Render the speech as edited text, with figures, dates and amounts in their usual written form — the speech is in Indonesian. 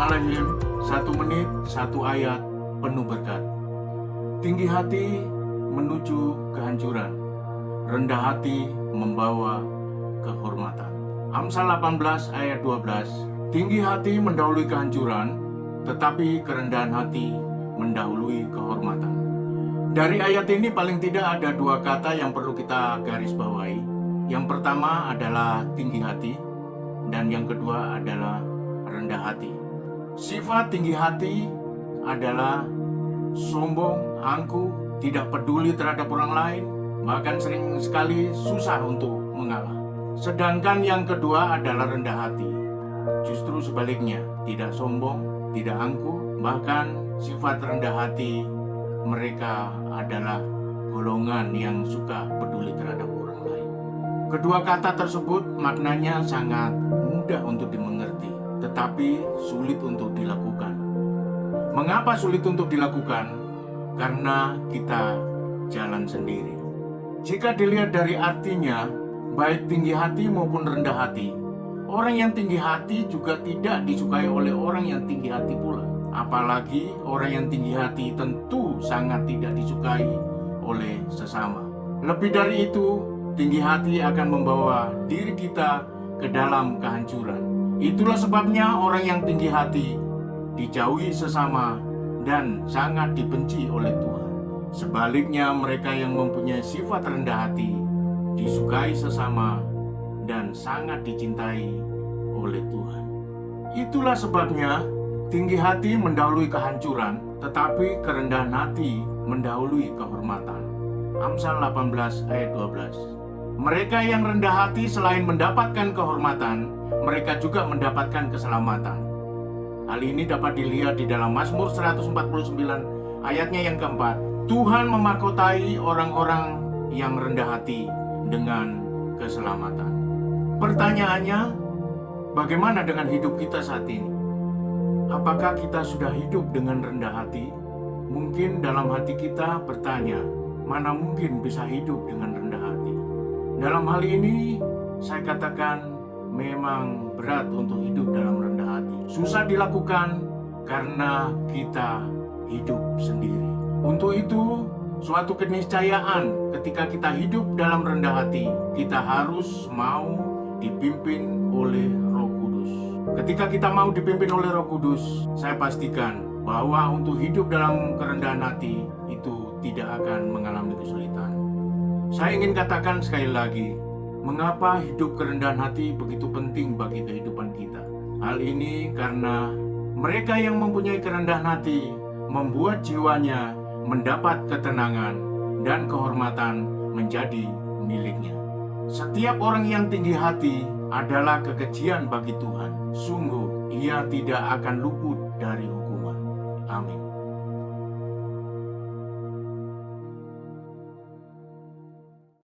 Bismillahirrahmanirrahim. 1 menit, 1 ayat, penuh berkat. Tinggi hati menuju kehancuran, rendah hati membawa kehormatan. Amsal 18 ayat 12. Tinggi hati mendahului kehancuran, tetapi kerendahan hati mendahului kehormatan. Dari ayat ini paling tidak ada 2 kata yang perlu kita garis bawahi. Yang pertama adalah tinggi hati, dan yang kedua adalah rendah hati. Sifat tinggi hati adalah sombong, angkuh, tidak peduli terhadap orang lain, bahkan sering sekali susah untuk mengalah. Sedangkan yang kedua adalah rendah hati. Justru sebaliknya, tidak sombong, tidak angkuh, bahkan sifat rendah hati mereka adalah golongan yang suka peduli terhadap orang lain. Kedua kata tersebut maknanya sangat mudah untuk dimengerti, tetapi sulit untuk dilakukan. Mengapa sulit untuk dilakukan? Karena kita jalan sendiri. Jika dilihat dari artinya, baik tinggi hati maupun rendah hati, orang yang tinggi hati juga tidak disukai oleh orang yang tinggi hati pula. Apalagi orang yang tinggi hati tentu sangat tidak disukai oleh sesama. Lebih dari itu, tinggi hati akan membawa diri kita ke dalam kehancuran. Itulah sebabnya orang yang tinggi hati dijauhi sesama dan sangat dibenci oleh Tuhan. Sebaliknya, mereka yang mempunyai sifat rendah hati disukai sesama dan sangat dicintai oleh Tuhan. Itulah sebabnya tinggi hati mendahului kehancuran, tetapi kerendahan hati mendahului kehormatan. Amsal 18 ayat 12. Mereka yang rendah hati selain mendapatkan kehormatan, mereka juga mendapatkan keselamatan. Hal ini dapat dilihat di dalam Mazmur 149 ayatnya yang keempat. Tuhan memahkotai orang-orang yang rendah hati dengan keselamatan. Pertanyaannya, bagaimana dengan hidup kita saat ini? Apakah kita sudah hidup dengan rendah hati? Mungkin dalam hati kita bertanya, mana mungkin bisa hidup dengan rendah hati? Dalam hal ini, saya katakan memang berat untuk hidup dalam rendah hati. Susah dilakukan karena kita hidup sendiri. Untuk itu, suatu keniscayaan ketika kita hidup dalam rendah hati, kita harus mau dipimpin oleh Roh Kudus. Ketika kita mau dipimpin oleh Roh Kudus, saya pastikan bahwa untuk hidup dalam kerendahan hati itu tidak akan mengalami kesulitan. Saya ingin katakan sekali lagi, mengapa hidup kerendahan hati begitu penting bagi kehidupan kita? Hal ini karena mereka yang mempunyai kerendahan hati membuat jiwanya mendapat ketenangan dan kehormatan menjadi miliknya. Setiap orang yang tinggi hati adalah kekejian bagi Tuhan. Sungguh, ia tidak akan luput dari hukuman. Amin.